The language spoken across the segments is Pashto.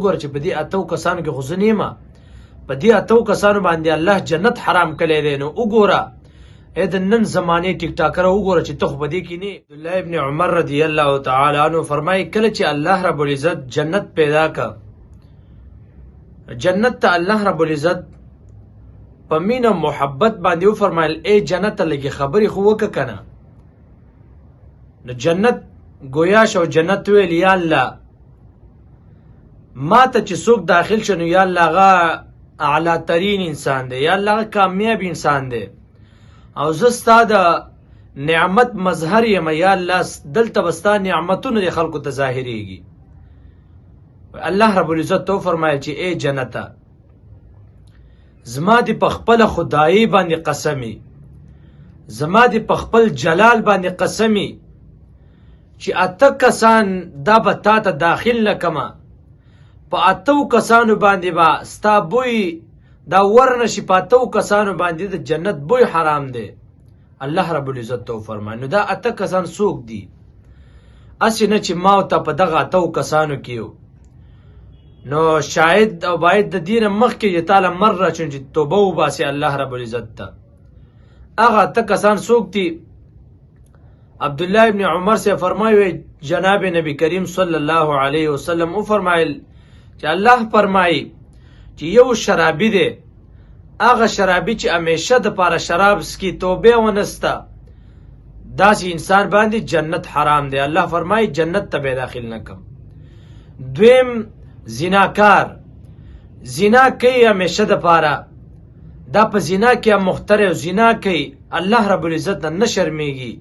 وګوره چې په دې اتو کسانو کې خو زه نه یم، په دې اتو کسانو باندې الله جنت حرام کړی دی. نو وګوره ای د نن زمانې ټیک ټاکره وګوره چې ته خو په دې کې نه. عبدالله ابن عمر رضی الله تعالی عنه فرمایي کله چې الله رب العزت جنت پیدا که، جنت ته الله رب العزت په مینه محبت باندې وفرمایل ای جنت لږې خبرې خو وکړه که نه. نو جنت گویا شو جنت ویل یا الله ما ته چې څوک داخل شنو یا الله هغه اعلی ترین انسان دی، یا الله هغه کامیاب انسان دی، او زه ستا د نعمت مظهر یم یا الله، دلته به ستا نعمتونه د خلکو ته ظاهریږي. الله رب العزت تو فرمایل چې ای جنته زما دی په خپل خدایي باندې قسمی، زما دی په خپل جلال باندې قسمی چې اته کسان دا به تا ته داخل لکمه، په اتو کسانو باندې به ستا بوی دا ورنشي، په اتو کسانو باندې د جنت بوی حرام دی. الله رب العزت تو فرمایي نو دا اته کسان څوک دي؟ اسې نه چې ما او ته په دغه اتو کسانو کې یو. نو شاید او باید د دینه مخکې چې تعالی مر راچون چې توبه وباسي الله رب العزت ته. هغه اته کسان څوک دي؟ عبدالله ابن عمر سے فرمایي جناب نبی کریم صلی الله علیه وسلم او فرمایل چې الله فرمایي چې یو شرابي دی، هغه شرابي چې همیشه د پاره شراب سکي توبه ونسته، داسې انسان باندې جنت حرام دی. الله فرمایي جنت ته به داخل نکم. دویم زناکار، زنا کوي همیشه د پاره، دا په زنا کې مخترع زنا کوي، الله رب العزت نه شرمېږي.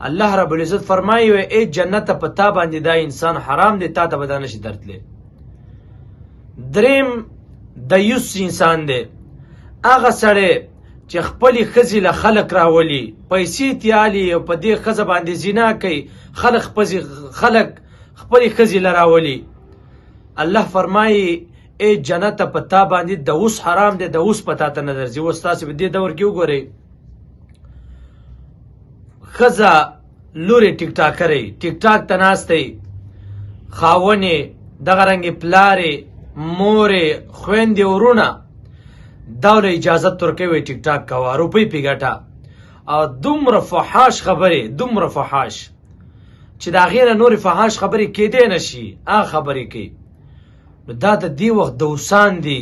الله رب العزت فرمایي ای جنت په تا باندې دا انسان حرام دی، تا ته به دا نشي درتلی. دریم دیوس انسان دی، هغه سړی چې خپلې ښځې له خلق راولي، پیسې تیالي او په دې ښځه باندې زنا کوي، خلق خپلې ښځې له راولي. الله فرمایي ای جنت په تا باندې دوس حرام دی، دوس په تا ته نه درځي. اوس تاسې په دې دور کې وګورئ ښځه لورې ټیک ټاکرې ټیک ټاک ته ناستی، خاونې دغه رنګې پلارې مورې خویندې ورونه دا له اجازت ورکوي ټیک ټاک کوه، روپۍ پې ګټه. او دومره فحاش خبرې، دومره فحاش چې د هغې نه نورې فحاش خبرې کېدی نه شي، هغه خبرې کوي. نو دا د دې وخت دوسان دي.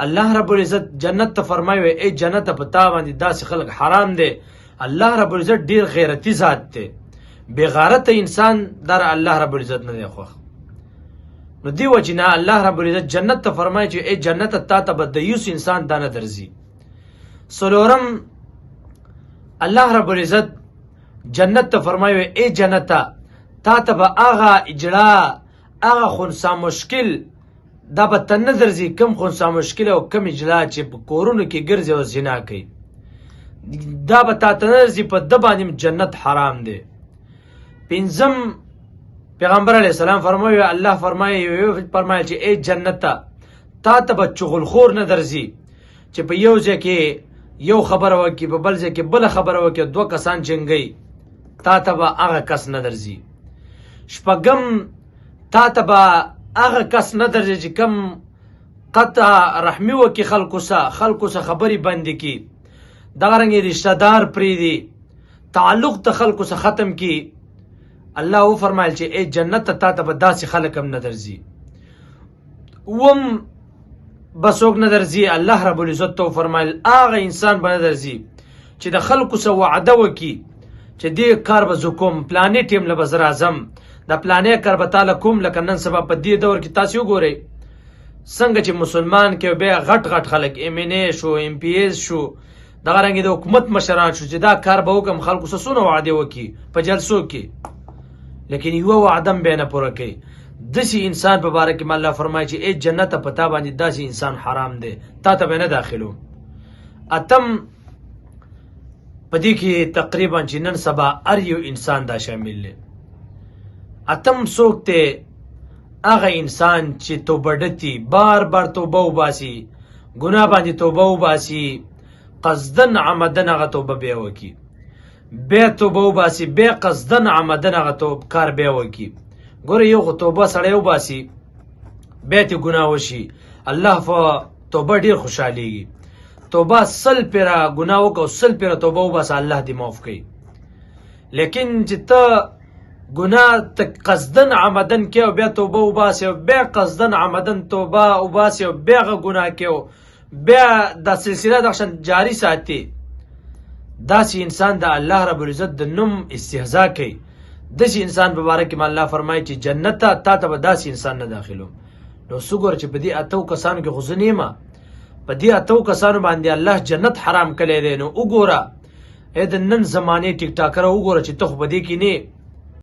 الله رب العزت جنت ته فرمایي ای جنت په تا باندې داسې خلک حرام دی. الله رب العزت ډیر غیرتی ذات دی، بے غیرت انسان در الله رب العزت نه دی خوښ. نو دی وجه نه الله رب العزت جنت ته فرمایي چې ای جنت تا ته به دیوس انسان دا نه درځي. څلورم الله رب العزت جنت ته فرمایي ای جنت تا ته به هغه اجړه، هغه خنثی مشکل دا به ته نه درځي، کم خنثی مشکل او کم اجړه چې په کورونو کې ګرځي او زنا کوي، دا به تا ته نه درځي، په ده باندې جنت حرام دی. پنځم پیغمبر علیه السلام فرمایي الله فرمایي چې ای جنت تا ته به چغلخور نه درځي چې په یو ځای کې یو خبره وکړي، په بل ځای کې بله خبره وکړي، دوه کسان جنګوي، تا ته به هغه کس نه درځي. شپږم تا ته به هغه کس نه درځي چې کوم قطع رحمي وکړي خلکو سره خبرې بندې کړي، دغه رنګې رشته دار پرېږدي، تعلق د خلکو څخه ختم کړي. الله وفرمایل چې ای جنت تا ته به داسې خلک هم نه درځي. اووم به څوک نه درځي؟ الله رب العزت ته وفرمایل هغه انسان به نه درځي چې د خلکو سره وعده وکړي چې دې کار به زه کوم، پلانې ټیم له به زه راځم، د پلانې کار به تاله کوم. لکه نن سبا په دې دور کې تاسې وګورئ څنګه چې مسلمان کې بیا غټ غټ خلک MNA شو، MPS شو، دغه رنګې د حکومت مشران شو چې دا کار به وکړم، خلکو سره څونه وعدې وکړي په جلسو کې، لیکن یوه وعده هم بیا نه پوره کوي. داسې انسان په باره کې الله فرمایي چې ای جنت په تا باندې داسې انسان حرام دی، تا ته به نه داخلو. اتم په دې کې تقریبا چې نن سبا هر یو انسان دا شامل دی. اتم څوک دی؟ هغه انسان چې توبه ډتي، بار بار توبه وباسي، ګناه باندې توبه وباسي، قصدن عمدن هغه توبه بیا وکړي، بیا توبه وباسي، بیا قصدن عمدن هغه کار بیا وکړي. ګوره یو خو توبه سړی وباسي، بیا ته ګناه وشي الله په توبه ډیر خوشحالیږي توبه 100 پیره ګناه وکړه 100 پیره توبه وباسه الله دې معاف کوي لیکن چې ته ګناه ته قصدن عمدن کې او بیا توبه وباسي او بیا قصدن عمدن توبه وباسي او بیا ګناه کې او بیا دا سلسله دغشن جاری ساتي داسې انسان د الله رب العزت د نوم استهزاء کوي داسې انسان په باره کې الله فرمایي چې جنت ته تا ته به داسې انسان نه داخلو نو څوګوره چې په دې اتو کسانو کې خو زه نه یم په دې اتو کسانو باندې الله جنت حرام کړی دی نو وګوره د نن زمانې ټیک ټاکره وګوره چې ته خو په دې کې نه